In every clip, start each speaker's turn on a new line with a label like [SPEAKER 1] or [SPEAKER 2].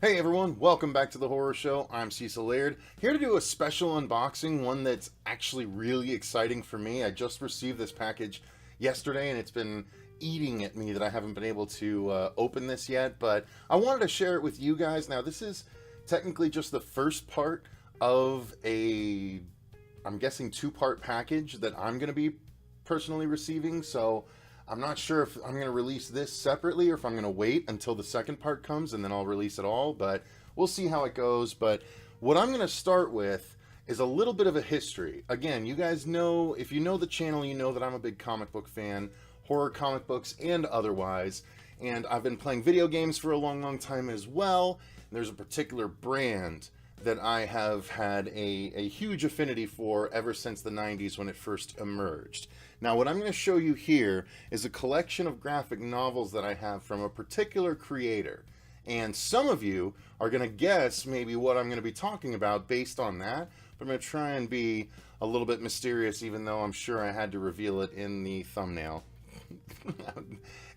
[SPEAKER 1] Hey everyone, welcome back to the Horror Show. I'm Cecil Laird, here to do a special unboxing, one that's actually really exciting for me. I just received this package yesterday and it's been eating at me that I haven't been able to open this yet, but I wanted to share it with you guys. Now this is technically just the first part of I'm guessing two-part package that I'm going to be personally receiving, so I'm not sure if I'm going to release this separately or if I'm going to wait until the second part comes and then I'll release it all, but we'll see how it goes. But what I'm going to start with is a little bit of a history. Again, you guys know, if you know the channel, you know that I'm a big comic book fan, horror comic books and otherwise, and I've been playing video games for a long time as well. There's a particular brand that I have had a huge affinity for ever since the 90s when it first emerged. Now, what I'm going to show you here is a collection of graphic novels that I have from a particular creator. And some of you are going to guess maybe what I'm going to be talking about based on that, but I'm going to try and be a little bit mysterious, even though I'm sure I had to reveal it in the thumbnail.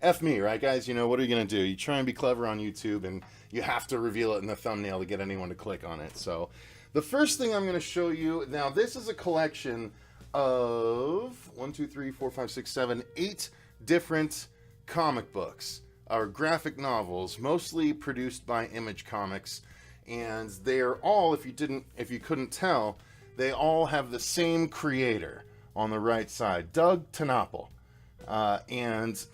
[SPEAKER 1] F me, right guys? You know, what are you going to do? You try and be clever on YouTube and you have to reveal it in the thumbnail to get anyone to click on it. So the first thing I'm going to show you, now this is a collection of 8 different comic books or graphic novels, mostly produced by Image Comics, and they're all, if you couldn't tell, they all have the same creator on the right side, Doug TenNapel. And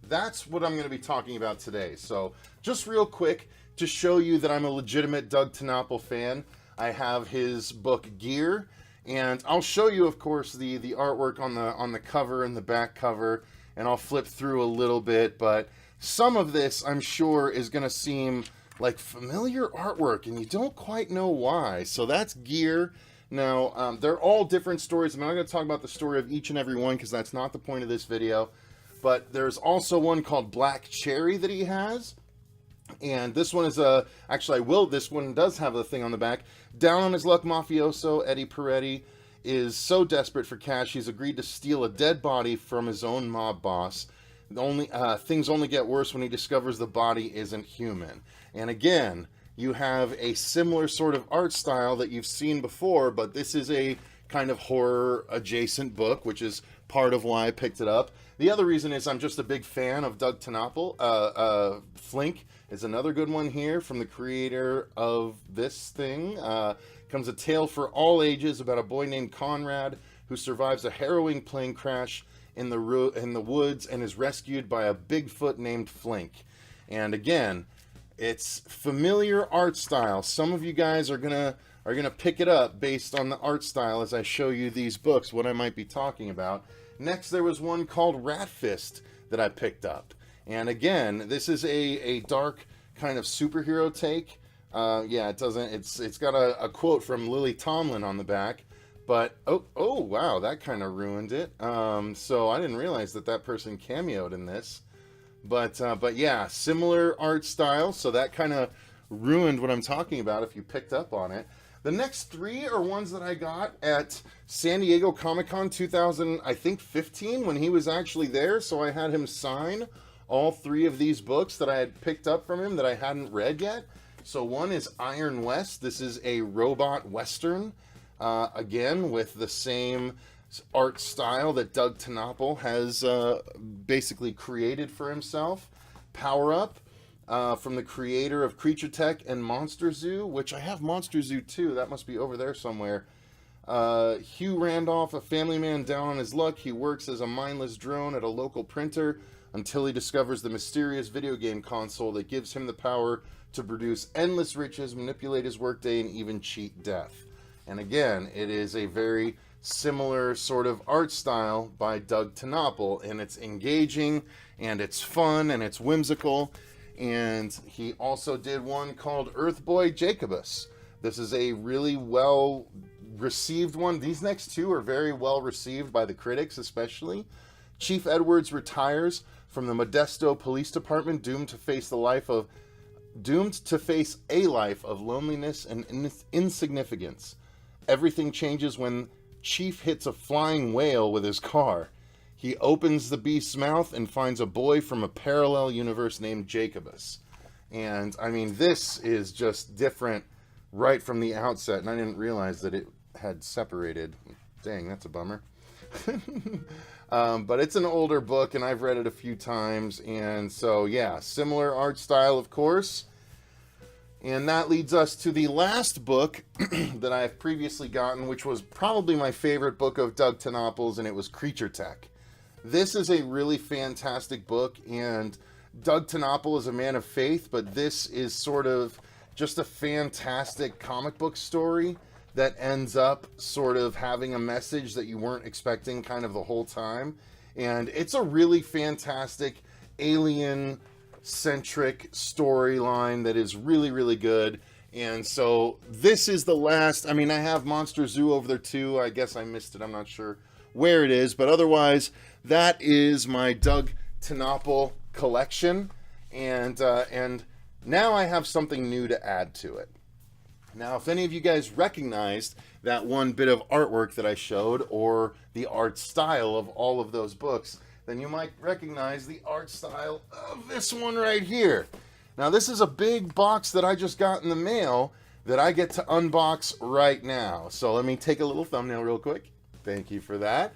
[SPEAKER 1] that's what I'm going to be talking about today. So just real quick, to show you that I'm a legitimate Doug TenNapel fan, I have his book Gear, and I'll show you, of course, the artwork on the cover and the back cover, and I'll flip through a little bit, but some of this, I'm sure, is going to seem like familiar artwork, and you don't quite know why. So that's Gear. Now, they're all different stories. I'm not going to talk about the story of each and every one because that's not the point of this video. But there's also one called Black Cherry that he has. And this one is this one does have the thing on the back. Down on his luck mafioso, Eddie Peretti, is so desperate for cash, he's agreed to steal a dead body from his own mob boss. Things only get worse when he discovers the body isn't human. And again, you have a similar sort of art style that you've seen before, but this is a kind of horror adjacent book, which is part of why I picked it up. The other reason is I'm just a big fan of Doug TenNapel. Flink is another good one here from the creator of this thing. Comes a tale for all ages about a boy named Conrad who survives a harrowing plane crash in the woods and is rescued by a Bigfoot named Flink. And again, it's familiar art style. Some of you guys are gonna pick it up based on the art style as I show you these books, what I might be talking about. Next, there was one called Rat Fist that I picked up. And again, this is a dark kind of superhero take. Yeah, it's got a quote from Lily Tomlin on the back. But, oh wow, that kind of ruined it. So I didn't realize that person cameoed in this. But yeah, similar art style, so that kind of ruined what I'm talking about if you picked up on it. The next three are ones that I got at San Diego Comic-Con 2015 when he was actually there, so I had him sign all three of these books that I had picked up from him that I hadn't read yet. So one is Iron West. This is a robot western, again with the same art style that Doug TenNapel has basically created for himself. Power Up, from the creator of Creature Tech and Monster Zoo, which I have Monster Zoo too. That must be over there somewhere. Hugh Randolph, a family man down on his luck. He works as a mindless drone at a local printer until he discovers the mysterious video game console that gives him the power to produce endless riches, manipulate his workday, and even cheat death. And again, it is a very similar sort of art style by Doug TenNapel, and it's engaging, and it's fun, and it's whimsical. And he also did one called Earthboy Jacobus. This is a really well received one. These next two are very well received by the critics, especially. Chief Edwards retires from the Modesto Police Department, doomed to face a life of loneliness and insignificance. Everything changes when Chief hits a flying whale with his car. He opens the beast's mouth and finds a boy from a parallel universe named Jacobus. And I mean, this is just different right from the outset, and I didn't realize that it had separated. Dang, that's a bummer. But it's an older book, and I've read it a few times, and so yeah, similar art style, of course. And that leads us to the last book that I have previously gotten, which was probably my favorite book of Doug TenNapel's, and it was Creature Tech. This is a really fantastic book, and Doug TenNapel is a man of faith, but this is sort of just a fantastic comic book story that ends up sort of having a message that you weren't expecting kind of the whole time. And it's a really fantastic alien-centric storyline that is really, really good. And so this is the last. I mean, I have Monster Zoo over there too. I guess I missed it. I'm not sure where it is. But otherwise, that is my Doug TenNapel collection. And now I have something new to add to it. Now, if any of you guys recognized that one bit of artwork that I showed, or the art style of all of those books, then you might recognize the art style of this one right here. Now, this is a big box that I just got in the mail that I get to unbox right now. So let me take a little thumbnail real quick. Thank you for that.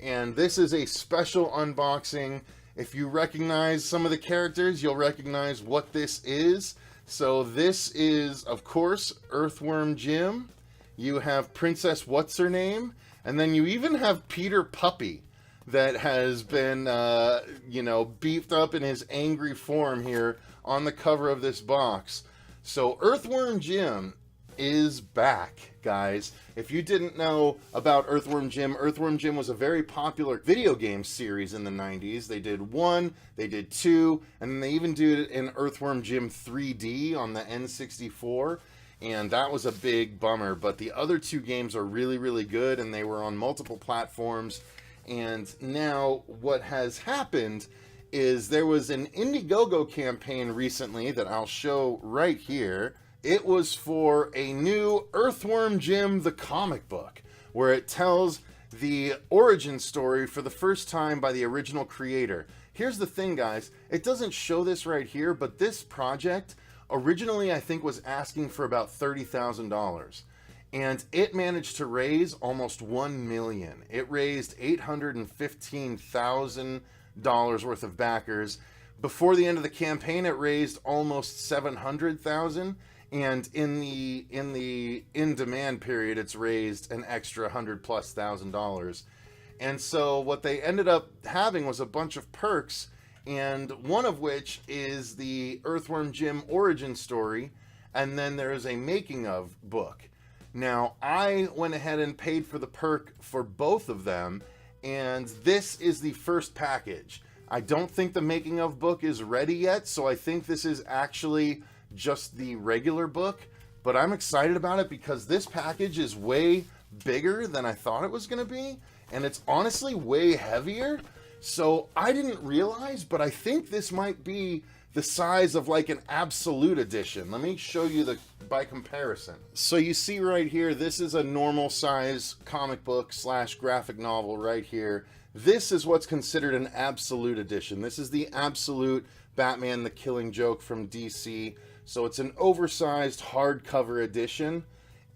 [SPEAKER 1] And this is a special unboxing. If you recognize some of the characters, you'll recognize what this is. So this is, of course, Earthworm Jim. You have Princess What's-Her-Name. And then you even have Peter Puppy that has been, beefed up in his angry form here on the cover of this box. So Earthworm Jim is back, guys. If you didn't know about Earthworm Jim was a very popular video game series in the 90s. They did 1, they did 2, and then they even did it in Earthworm Jim 3D on the N64, and that was a big bummer. But the other 2 games are really, really good, and they were on multiple platforms. And now what has happened is there was an Indiegogo campaign recently that I'll show right here. It was for a new Earthworm Jim the comic book, where it tells the origin story for the first time by the original creator. Here's the thing, guys. It doesn't show this right here, but this project originally, I think, was asking for about $30,000. And it managed to raise almost $1 million. It raised $815,000 worth of backers. Before the end of the campaign, it raised almost $700,000. And in the in-demand period, it's raised an extra $100,000+. And so what they ended up having was a bunch of perks, and one of which is the Earthworm Jim origin story, and then there is a making of book. Now, I went ahead and paid for the perk for both of them, and this is the first package. I don't think the making of book is ready yet, so I think this is actually just the regular book, but I'm excited about it because this package is way bigger than I thought it was going to be, and it's honestly way heavier. So I didn't realize, but I think this might be the size of like an absolute edition. Let me show you by comparison. So you see right here, this is a normal size comic book / graphic novel right here. This is what's considered an absolute edition. This is the absolute Batman the Killing Joke from DC. So it's an oversized hardcover edition.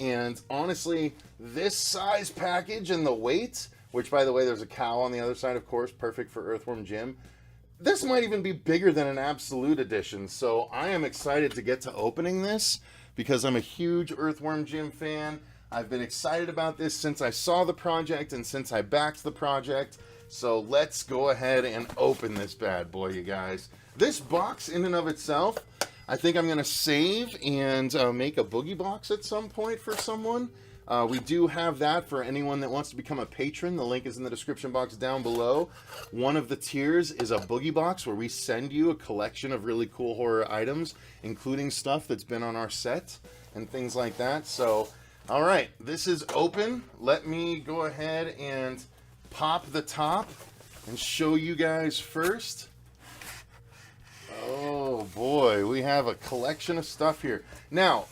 [SPEAKER 1] And honestly, this size package and the weight, which by the way, there's a cow on the other side, of course, perfect for Earthworm Jim. This might even be bigger than an absolute edition. So I am excited to get to opening this because I'm a huge Earthworm Jim fan. I've been excited about this since I saw the project and since I backed the project. So let's go ahead and open this bad boy, you guys. This box in and of itself, I think I'm going to save and make a boogie box at some point for someone. We do have that for anyone that wants to become a patron. The link is in the description box down below. One of the tiers is a boogie box where we send you a collection of really cool horror items, including stuff that's been on our set and things like that. So, all right, this is open. Let me go ahead and pop the top and show you guys first. Oh boy, we have a collection of stuff here. Now,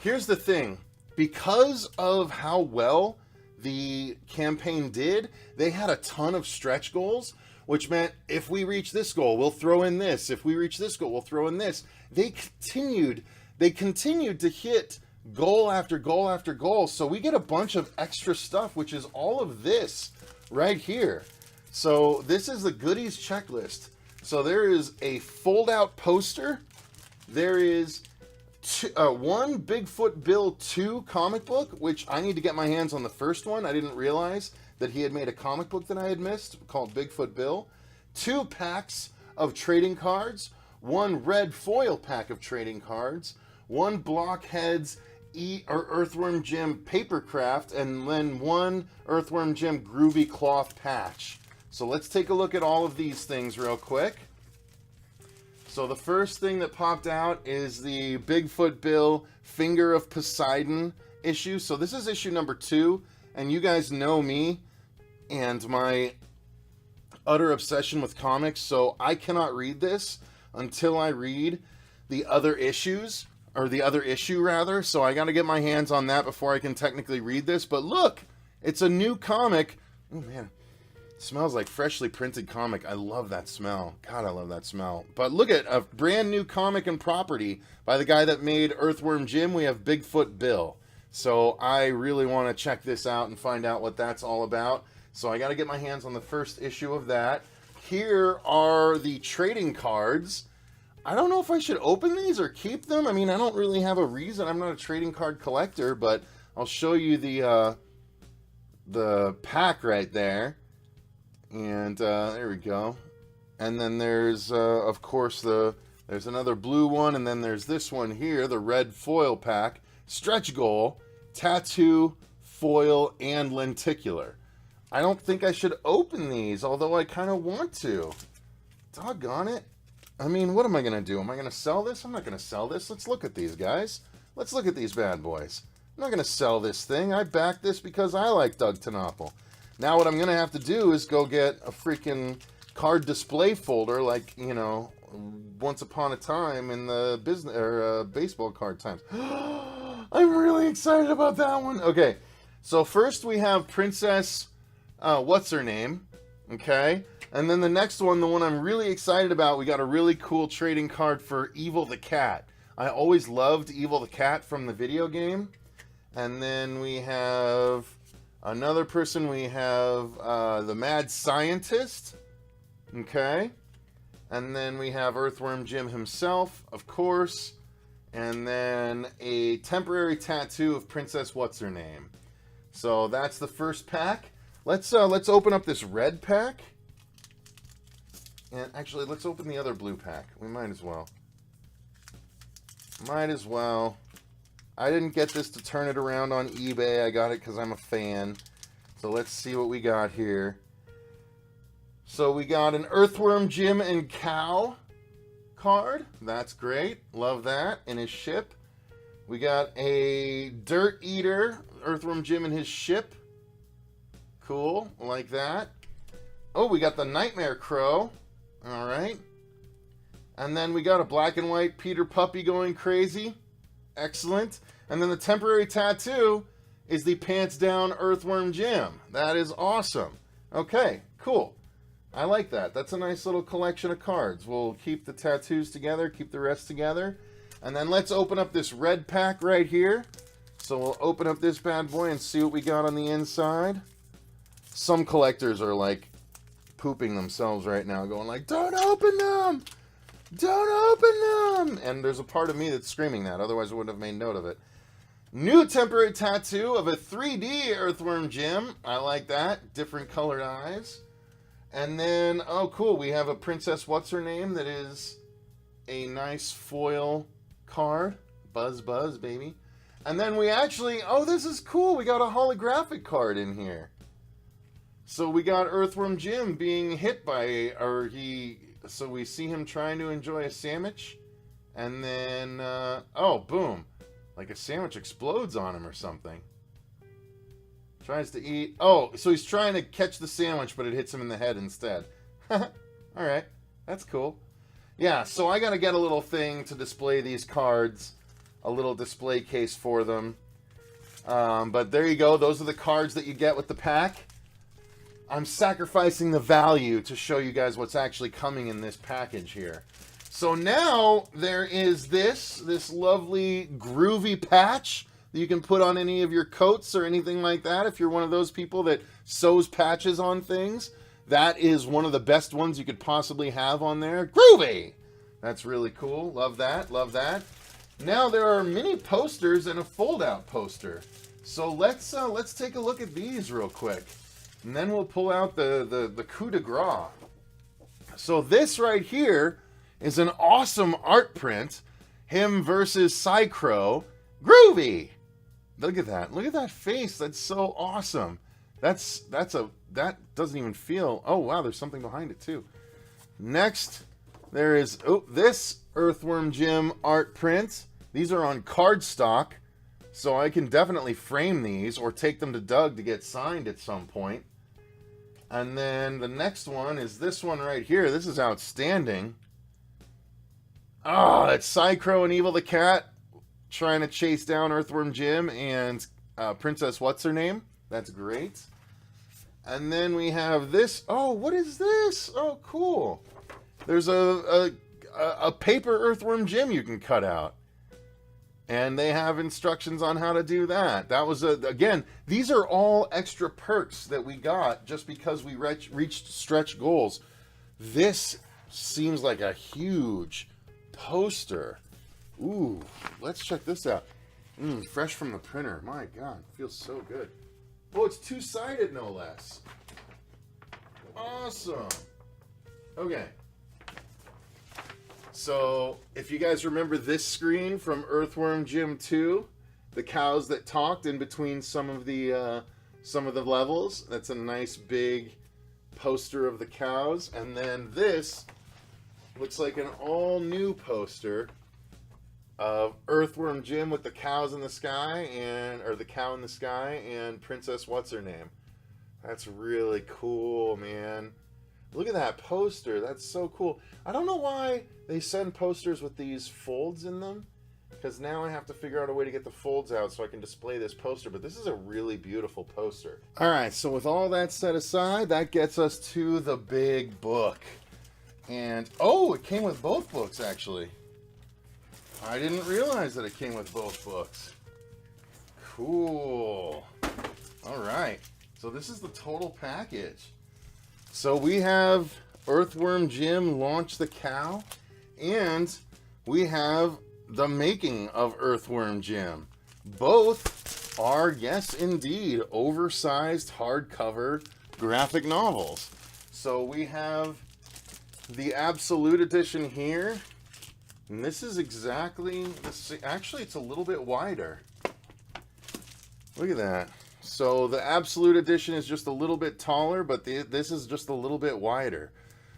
[SPEAKER 1] here's the thing. Because of how well the campaign did, they had a ton of stretch goals, which meant if we reach this goal, we'll throw in this. If we reach this goal, we'll throw in this. They continued to hit goal after goal after goal. So we get a bunch of extra stuff, which is all of this right here. So this is the goodies checklist. So there is a fold-out poster. There is one Bigfoot Bill 2 comic book, which I need to get my hands on the first one. I didn't realize that he had made a comic book that I had missed called Bigfoot Bill. 2 packs of trading cards. 1 red foil pack of trading cards. 1 Blockheads Earthworm Jim papercraft, and then 1 Earthworm Jim Groovy Cloth patch. So let's take a look at all of these things real quick. So the first thing that popped out is the Bigfoot Bill Finger of Poseidon issue. So this is issue number 2, and you guys know me and my utter obsession with comics, so I cannot read this until I read the other issues, or the other issue rather, so I gotta get my hands on that before I can technically read this. But look, it's a new comic. Oh man, it smells like freshly printed comic. I love that smell. God, I love that smell. But look at a brand new comic and property by the guy that made Earthworm Jim. We have Bigfoot Bill. So I really want to check this out and find out what that's all about. So I gotta get my hands on the first issue of that. Here are the trading cards. I don't know if I should open these or keep them. I mean, I don't really have a reason. I'm not a trading card collector, but I'll show you the pack right there. And there we go. And then there's, of course, there's another blue one, and then there's this one here, the red foil pack. Stretch goal, tattoo, foil, and lenticular. I don't think I should open these, although I kind of want to. Doggone it. I mean, what am I going to do? Am I going to sell this? I'm not going to sell this. Let's look at these, guys. Let's look at these bad boys. I'm not going to sell this thing. I backed this because I like Doug TenNapel. Now what I'm going to have to do is go get a freaking card display folder like, you know, once upon a time in the business or baseball card times. I'm really excited about that one. Okay, so first we have Princess, what's her name? Okay. And then the next one, the one I'm really excited about, we got a really cool trading card for Evil the Cat. I always loved Evil the Cat from the video game. And then we have another person. We have the Mad Scientist. Okay. And then we have Earthworm Jim himself, of course. And then a temporary tattoo of Princess What's-Her-Name. So that's the first pack. Let's open up this red pack. And actually, let's open the other blue pack. We might as well. Might as well. I didn't get this to turn it around on eBay. I got it because I'm a fan. So let's see what we got here. So we got an Earthworm Jim and Cow card. That's great. Love that. In his ship. We got a Dirt Eater, Earthworm Jim and his ship. Cool. Like that. Oh, we got the Nightmare Crow. All right. And then we got a black and white Peter Puppy going crazy. Excellent. And then the temporary tattoo is the pants down Earthworm Jim. That is awesome. Okay, cool. I like that. That's a nice little collection of cards. We'll keep the tattoos together, keep the rest together. And then let's open up this red pack right here. So we'll open up this bad boy and see what we got on the inside. Some collectors are like pooping themselves right now, going like, don't open them! Don't open them! And there's a part of me that's screaming that, otherwise I wouldn't have made note of it. New temporary tattoo of a 3D Earthworm Jim. I like that. Different colored eyes. And then, oh cool, we have a Princess What's-Her-Name that is a nice foil card. Buzz, buzz, baby. And then we actually, oh, this is cool. We got a holographic card in here. So we got Earthworm Jim being hit by, so we see him trying to enjoy a sandwich. And then, oh, boom. Like a sandwich explodes on him or something. Tries to eat. Oh, so he's trying to catch the sandwich, but it hits him in the head instead. Alright, that's cool. Yeah, so I gotta get a little thing to display these cards. A little display case for them. But there you go. Those are the cards that you get with the pack. I'm sacrificing the value to show you guys what's actually coming in this package here. So now there is this lovely groovy patch that you can put on any of your coats or anything like that. If you're one of those people that sews patches on things, that is one of the best ones you could possibly have on there. Groovy! That's really cool. Love that. Love that. Now there are mini posters and a fold-out poster. So let's take a look at these real quick. And then we'll pull out the coup de grace. So this right here is an awesome art print. Him versus Psychro. Groovy! Look at that. Look at that face. That's so awesome. That doesn't even feel... Oh, wow, there's something behind it, too. Next, there is this Earthworm Jim art print. These are on cardstock, so I can definitely frame these or take them to Doug to get signed at some point. And then the next one is this one right here. This is outstanding. Oh, it's Psychro and Evil the Cat trying to chase down Earthworm Jim and Princess What's-Her-Name. That's great. And then we have this. Oh, what is this? Oh, cool. There's a paper Earthworm Jim you can cut out. And they have instructions on how to do that. That was, again, these are all extra perks that we got just because we reached stretch goals. This seems like a huge poster. Ooh, let's check this out. Fresh from the printer. My God, it feels so good. Oh, it's two-sided, no less. Awesome. Okay. So, if you guys remember this screen from Earthworm Jim 2, the cows that talked in between some of the levels, that's a nice big poster of the cows. And then this looks like an all-new poster of Earthworm Jim with the cows in the sky, or the cow in the sky, and Princess What's-Her-Name. That's really cool, man. Look at that poster. That's so cool. I don't know why they send posters with these folds in them, because now I have to figure out a way to get the folds out so I can display this poster, but this is a really beautiful poster. Alright, so with all that set aside, that gets us to the big book. And, oh, it came with both books, actually. I didn't realize that it came with both books. Cool. Alright, so this is the total package. So we have Earthworm Jim Launch the Cow, and we have the making of Earthworm Jim. Both are, yes indeed, oversized hardcover graphic novels. So we have the Absolute Edition here, and this is exactly the same. Actually, it's a little bit wider. Look at that. So the Absolute Edition is just a little bit taller, but this is just a little bit wider.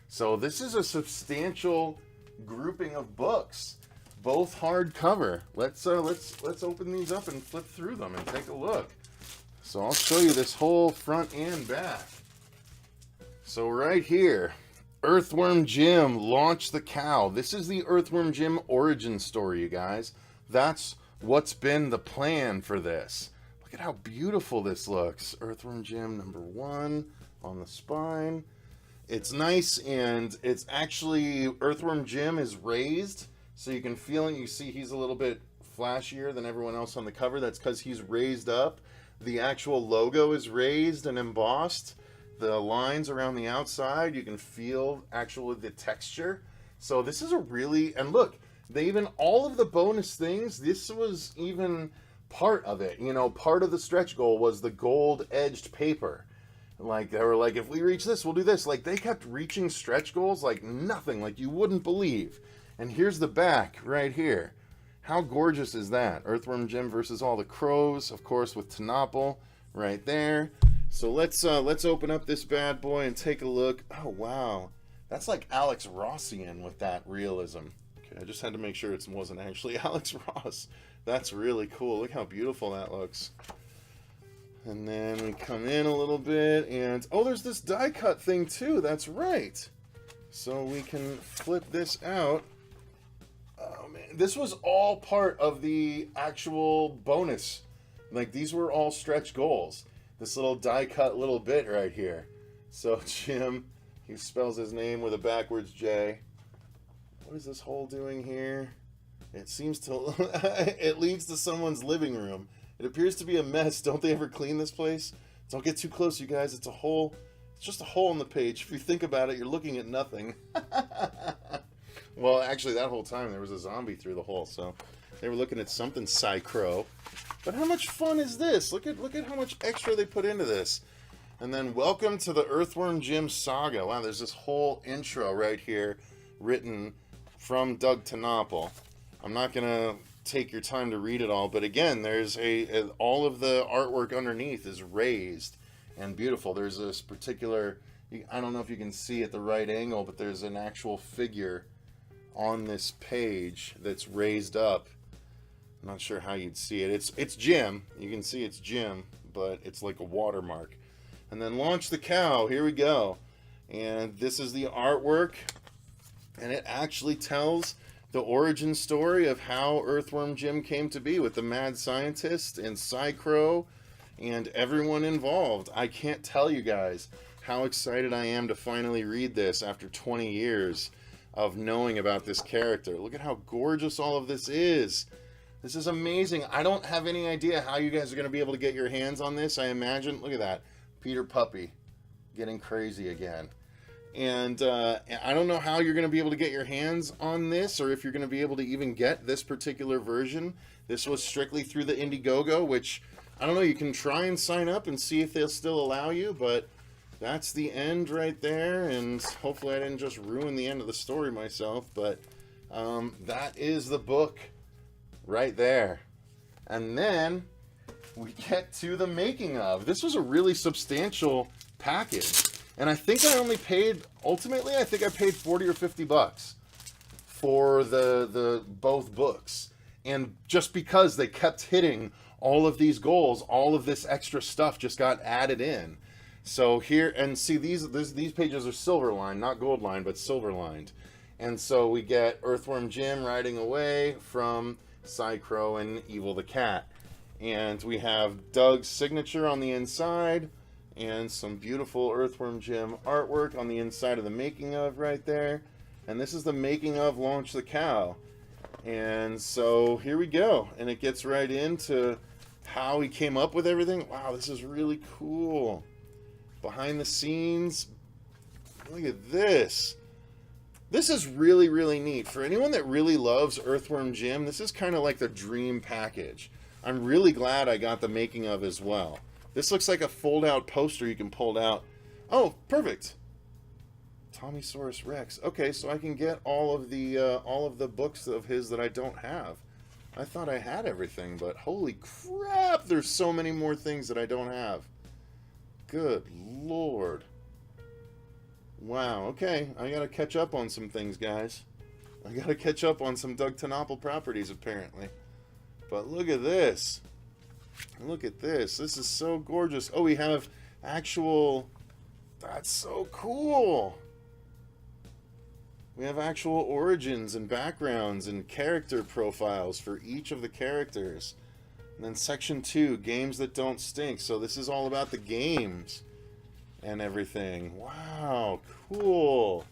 [SPEAKER 1] So this is a substantial grouping of books, both hardcover. Let's open these up and flip through them and take a look. So I'll show you this whole front and back. So right here, Earthworm Jim Launch the Cow. This is the Earthworm Jim origin story, you guys. That's what's been the plan for this. Look at how beautiful this looks. Earthworm Jim #1 on the spine. It's nice, and it's actually, Earthworm Jim is raised, so you can feel it. You see he's a little bit flashier than everyone else on the cover. That's because he's raised up. The actual logo is raised and embossed. The lines around the outside, you can feel actually the texture. So this is a really, and look, they even, all of the bonus things, this was even part of it. You know, part of the stretch goal was the gold edged paper. Like, they were like, if we reach this, we'll do this. Like, they kept reaching stretch goals like nothing, like you wouldn't believe. And here's the back right here. How gorgeous is that? Earthworm Jim versus all the crows, of course, with Tenopple right there. So let's open up this bad boy and take a look. Oh, wow. That's like Alex Rossian with that realism. Okay, I just had to make sure it wasn't actually Alex Ross. That's really cool. Look how beautiful that looks. And then we come in a little bit, and oh, there's this die cut thing too. That's right. So we can flip this out. Oh man, this was all part of the actual bonus. Like, these were all stretch goals. This little die cut little bit right here. So Jim, he spells his name with a backwards J. What is this hole doing here? It seems to... it leads to someone's living room. It appears to be a mess. Don't they ever clean this place? Don't get too close, you guys. It's a hole. It's just a hole in the page. If you think about it, you're looking at nothing. Well, actually, that whole time, there was a zombie through the hole, so they were looking at something psychro. But how much fun is this? Look at how much extra they put into this. And then, welcome to the Earthworm Jim saga. Wow, there's this whole intro right here written from Doug Tenopple. I'm not going to take your time to read it all, but again, there's all of the artwork underneath is raised and beautiful. There's this particular, I don't know if you can see at the right angle, but there's an actual figure on this page that's raised up. I'm not sure how you'd see it. It's Jim. You can see it's Jim, but it's like a watermark. And then Launch the Cow. Here we go. And this is the artwork, and it actually tells the origin story of how Earthworm Jim came to be with the mad scientist and Psychro and everyone involved. I can't tell you guys how excited I am to finally read this after 20 years of knowing about this character. Look at how gorgeous all of this is. This is amazing. I don't have any idea how you guys are going to be able to get your hands on this. I imagine, look at that, Peter Puppy getting crazy again. And I don't know how you're going to be able to get your hands on this, or if you're going to be able to even get this particular version. This was strictly through the Indiegogo, which, I don't know, you can try and sign up and see if they'll still allow you, but that's the end right there, and hopefully I didn't just ruin the end of the story myself, but that is the book right there. And then we get to the making of. This was a really substantial package. And I think I only paid, ultimately, I think I paid 40 or 50 bucks for the both books. And just because they kept hitting all of these goals, all of this extra stuff just got added in. So here, and see, these pages are silver lined, not gold lined, but silver lined. And so we get Earthworm Jim riding away from Psychro and Evil the Cat. And we have Doug's signature on the inside, and some beautiful Earthworm Jim artwork on the inside of the making of right there. And this is the making of Launch the Cow. And so here we go. And it gets right into how he came up with everything. Wow, this is really cool. Behind the scenes. Look at this. This is really, really neat. For anyone that really loves Earthworm Jim, this is kind of like the dream package. I'm really glad I got the making of as well. This looks like a fold-out poster you can pull out. Oh, perfect. Tommysaurus Rex. Okay, so I can get all of the books of his that I don't have. I thought I had everything, but holy crap, there's so many more things that I don't have. Good Lord. Wow, okay. I gotta catch up on some things, guys. I gotta catch up on some Doug Tenopple properties, apparently. But look at this. Look at this. This is so gorgeous. Oh, we have actual... That's so cool. We have actual origins and backgrounds and character profiles for each of the characters. And then section 2, games that don't stink. So this is all about the games and everything. Wow, cool.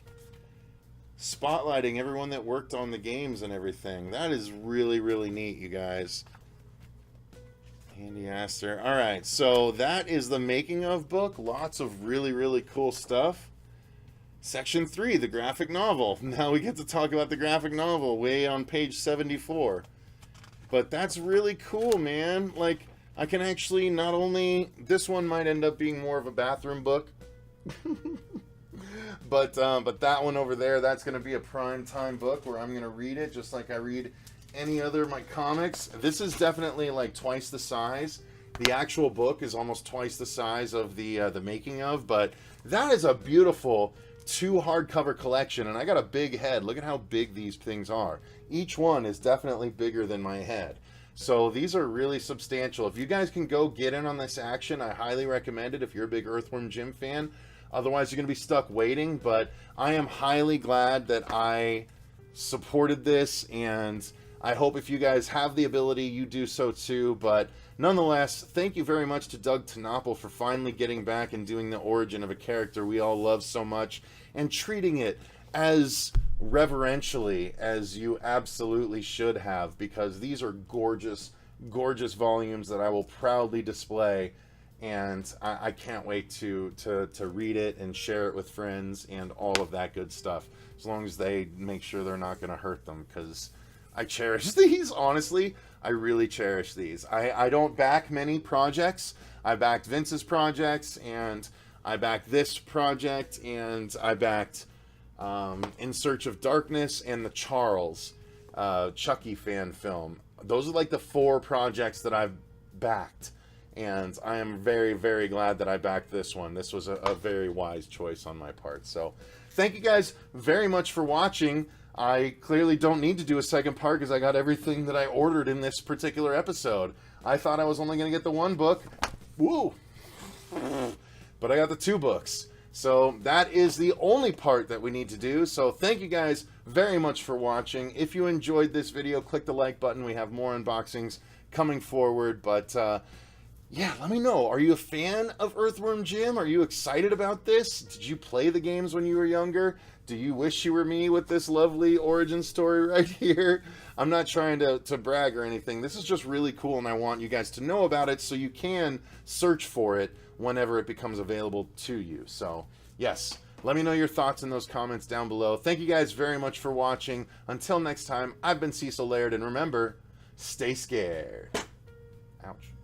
[SPEAKER 1] Spotlighting everyone that worked on the games and everything. That is really, really neat, you guys. Andy Astor. Alright, so that is the making of book. Lots of really, really cool stuff. Section 3, the graphic novel. Now we get to talk about the graphic novel way on page 74. But that's really cool, man. Like, I can actually not only... This one might end up being more of a bathroom book. but that one over there, that's going to be a prime time book where I'm going to read it just like I read any other of my comics. This is definitely like twice the size. The actual book is almost twice the size of the making of, but that is a beautiful 2 hardcover collection, and I got a big head. Look at how big these things are. Each one is definitely bigger than my head. So these are really substantial. If you guys can go get in on this action, I highly recommend it if you're a big Earthworm Jim fan. Otherwise, you're going to be stuck waiting, but I am highly glad that I supported this, and I hope if you guys have the ability, you do so too. But nonetheless, thank you very much to Doug Tenopple for finally getting back and doing the origin of a character we all love so much and treating it as reverentially as you absolutely should have, because these are gorgeous, gorgeous volumes that I will proudly display. And I can't wait to read it and share it with friends and all of that good stuff, as long as they make sure they're not going to hurt them, because I cherish these. Honestly, I really cherish these. I don't back many projects. I backed Vince's projects, and I backed this project, and I backed In Search of Darkness and the Charles Chucky fan film. Those are like the 4 projects that I've backed. And I am very, very glad that I backed this one. This was a very wise choice on my part. So thank you guys very much for watching. I clearly don't need to do a second part because I got everything that I ordered in this particular episode. I thought I was only going to get the 1 book. Woo! But I got the 2 books. So that is the only part that we need to do. So thank you guys very much for watching. If you enjoyed this video, click the like button. We have more unboxings coming forward. But yeah, let me know. Are you a fan of Earthworm Jim? Are you excited about this? Did you play the games when you were younger? Do you wish you were me with this lovely origin story right here? I'm not trying to brag or anything. This is just really cool, and I want you guys to know about it so you can search for it whenever it becomes available to you. So, yes, let me know your thoughts in those comments down below. Thank you guys very much for watching. Until next time, I've been Cecil Laird, and remember, stay scared. Ouch.